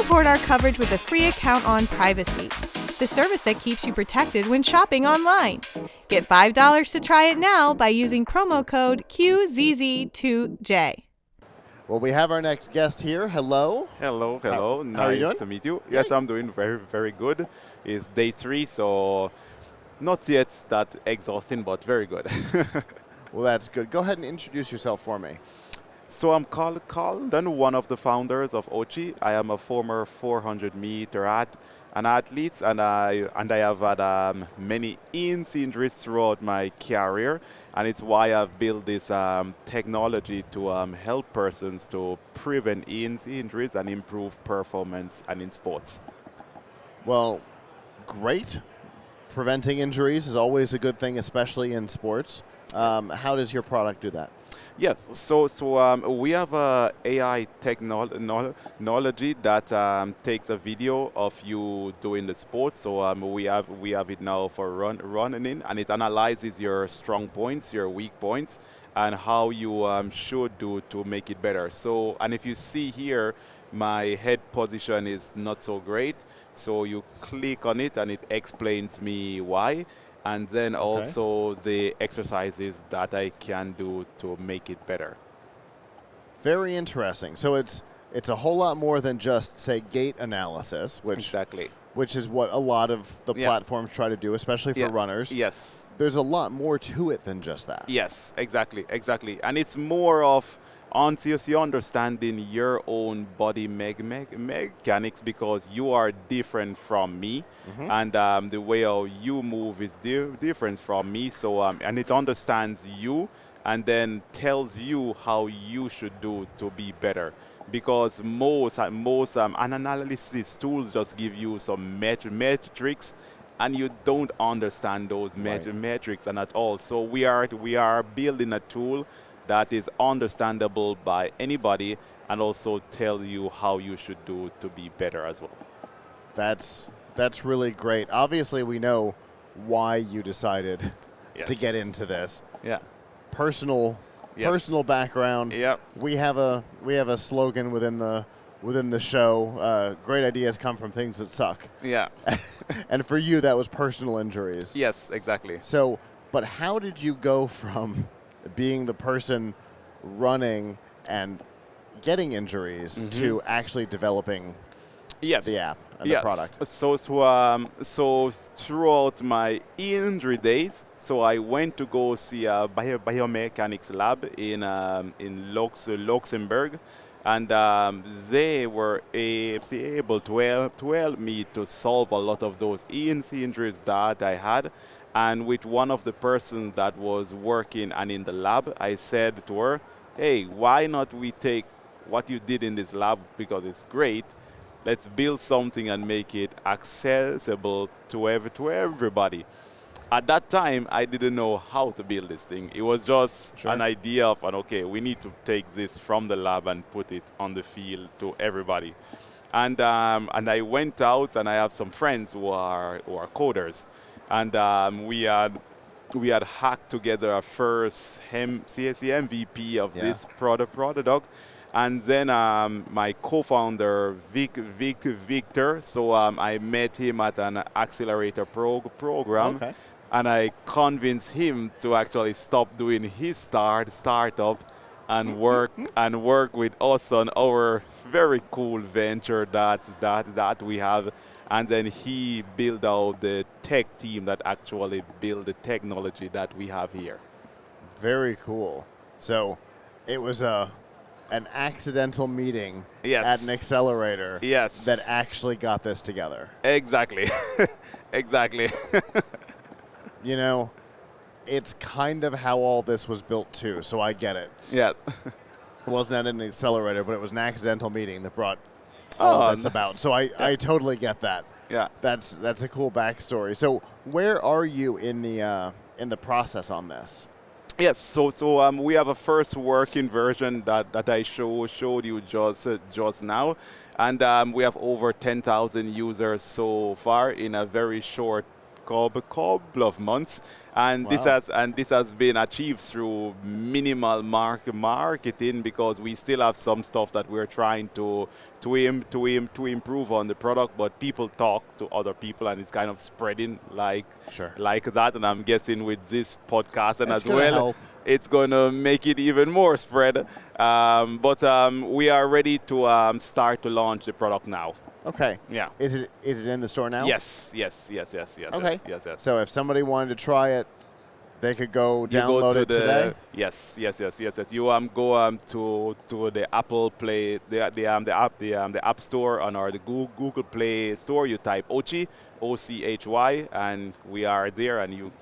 support our coverage with a free account on Privacy, the service that keeps you protected when shopping online. Get $5 to try it now by using promo code QZZ2J. Well, we have our next guest here. Hello. Hello. How are you Nice doing? to meet you. Yes, I'm doing very good. It's day 3, so not yet that exhausting, but very good. Well, that's good. Go ahead and introduce yourself for me. So I'm Calden, one of the founders of Ochy. I am a former 400-meter athlete, and I have had many injuries throughout my career, and it's why I've built this technology to help persons to prevent injuries and improve performance and in sports. Well, great. Preventing injuries is always a good thing, especially in sports. How does your product do that? Yes, so we have a AI technology that takes a video of you doing the sports. So we have it now for running in, and it analyzes your strong points, your weak points, and how you should do to make it better. So, and if you see here, my head position is not so great. So you click on it, and it explains me why. And then also the exercises that I can do to make it better. Very interesting. So it's a whole lot more than just, say, gait analysis, which is what a lot of the platforms try to do, especially for runners. Yes. There's a lot more to it than just that. Yes, exactly. And it's more of honestly understanding your own body mechanics, because you are different from me, and the way how you move is different from me. So and it understands you and then tells you how you should do to be better. Because most analysis tools just give you some metrics, and you don't understand those metrics and at all. So we are building a tool that is understandable by anybody, and also tell you how you should do to be better as well. That's really great. Obviously, we know why you decided to get into this. Yeah. Personal background. Yep. We have a slogan within the show. Great ideas come from things that suck. Yeah. And for you, that was personal injuries. Yes, exactly. So, but how did you go from being the person running and getting injuries to actually developing the app and the product? So throughout my injury days, so I went to go see a biomechanics lab in Luxembourg, and they were able to help me to solve a lot of those injuries that I had. And with one of the persons that was working and in the lab, I said to her, hey, why not we take what you did in this lab, because it's great, let's build something and make it accessible to everybody. At that time, I didn't know how to build this thing. It was just an idea of, okay, we need to take this from the lab and put it on the field to everybody. And I went out, and I have some friends who are coders. And we had hacked together a first CSE MVP of this product. And then my co-founder, Victor, so I met him at an accelerator program. And I convinced him to actually stop doing his startup and work with us on our very cool venture that we have. And then he built out the tech team that actually built the technology that we have here. Very cool. So it was an accidental meeting at an accelerator that actually got this together. Exactly. Exactly. You know, it's kind of how all this was built too, so I get it. Yeah. It wasn't at an accelerator, but it was an accidental meeting that brought all this about. So I totally get that. Yeah. That's a cool backstory. So where are you in the process on this? Yes, so we have a first working version that I showed you just now, and we have over 10,000 users so far in a very short couple of months, and Wow. this has been achieved through minimal marketing, because we still have some stuff that we're trying to improve on the product, but people talk to other people and it's kind of spreading like that, and I'm guessing with this podcast and That's as well help. it's going to make it even more spread. But we are ready to start to launch the product now. Okay. Yeah. Is it in the store now? Yes. Okay. Yes. So if somebody wanted to try it, they could go download it today? Yes. You go to the Apple Play, the App Store, or the Google Play Store. You type Ochy, OCHY, and we are there, and you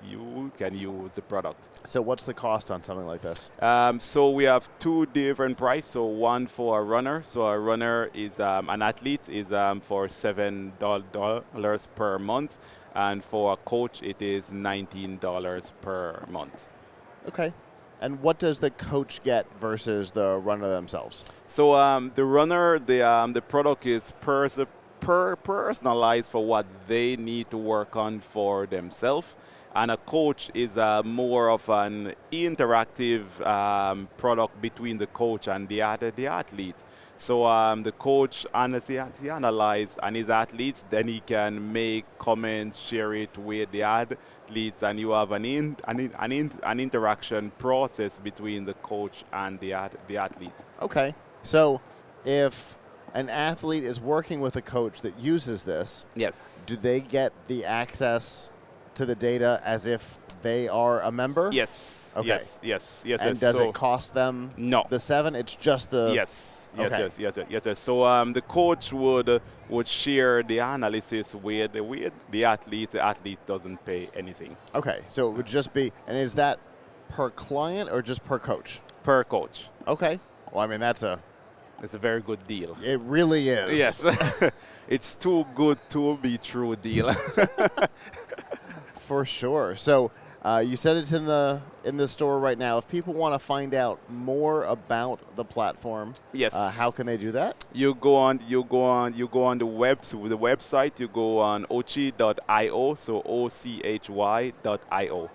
can use the product. So what's the cost on something like this? So we have two different prices. So one for a runner. So a runner is an athlete is for $7 per month. And for a coach, it is $19 per month. Okay. And what does the coach get versus the runner themselves? So the runner, the product is personalized for what they need to work on for themselves. And a coach is more of an interactive product between the coach and the athlete. So the coach analyzes and his athletes, then he can make comments, share it with the athletes, and you have an interaction process between the coach and the athlete. Okay. So if an athlete is working with a coach that uses this, yes, do they get the access to the data as if they are a member? Yes. Okay. Yes. And does it cost them the $7? It's just the... Yes. Okay. Yes. So the coach would share the analysis with the athlete. The athlete doesn't pay anything. Okay. So it would just be... And is that per client or just per coach? Per coach. Okay. Well, I mean, it's a very good deal. It really is. Yes. It's too good to be true deal. For sure. So you said it's in the store right now. If people want to find out more about the platform, yes, how can they do that? You go on the website. You go on ochy.io. So ochy.io.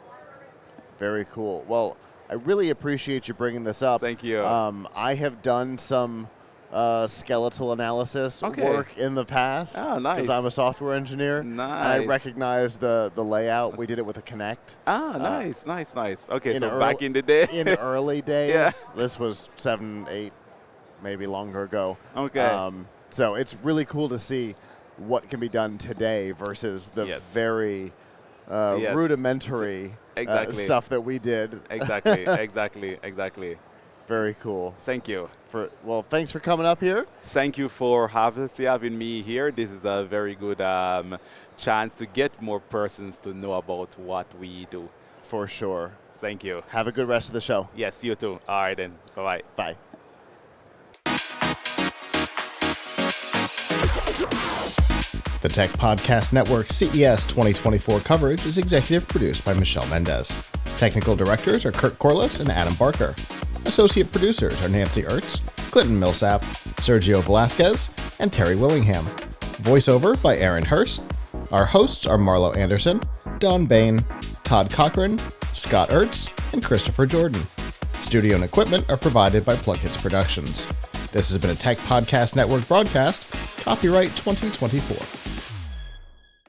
Very cool. Well, I really appreciate you bringing this up. Thank you. I have done some skeletal analysis work in the past. Oh, nice. Because I'm a software engineer. Nice. And I recognize the layout. We did it with a Connect. Nice. Okay, so back in the day. In the early days. Yeah. This was 7, 8, maybe longer ago. Okay. So it's really cool to see what can be done today versus the very rudimentary stuff that we did. Exactly. Very cool. Thank you. Well, thanks for coming up here. Thank you for having me here. This is a very good chance to get more persons to know about what we do. For sure. Thank you. Have a good rest of the show. Yes, you too. All right then. Bye-bye. Bye. The Tech Podcast Network CES 2024 coverage is executive produced by Michelle Mendez. Technical directors are Kurt Corliss and Adam Barker. Associate producers are Nancy Ertz, Clinton Millsap, Sergio Velasquez, and Terry Willingham. Voiceover by Aaron Hurst. Our hosts are Marlo Anderson, Don Bain, Todd Cochran, Scott Ertz, and Christopher Jordan. Studio and equipment are provided by PLUGHITZ Productions. This has been a Tech Podcast Network broadcast, copyright 2024.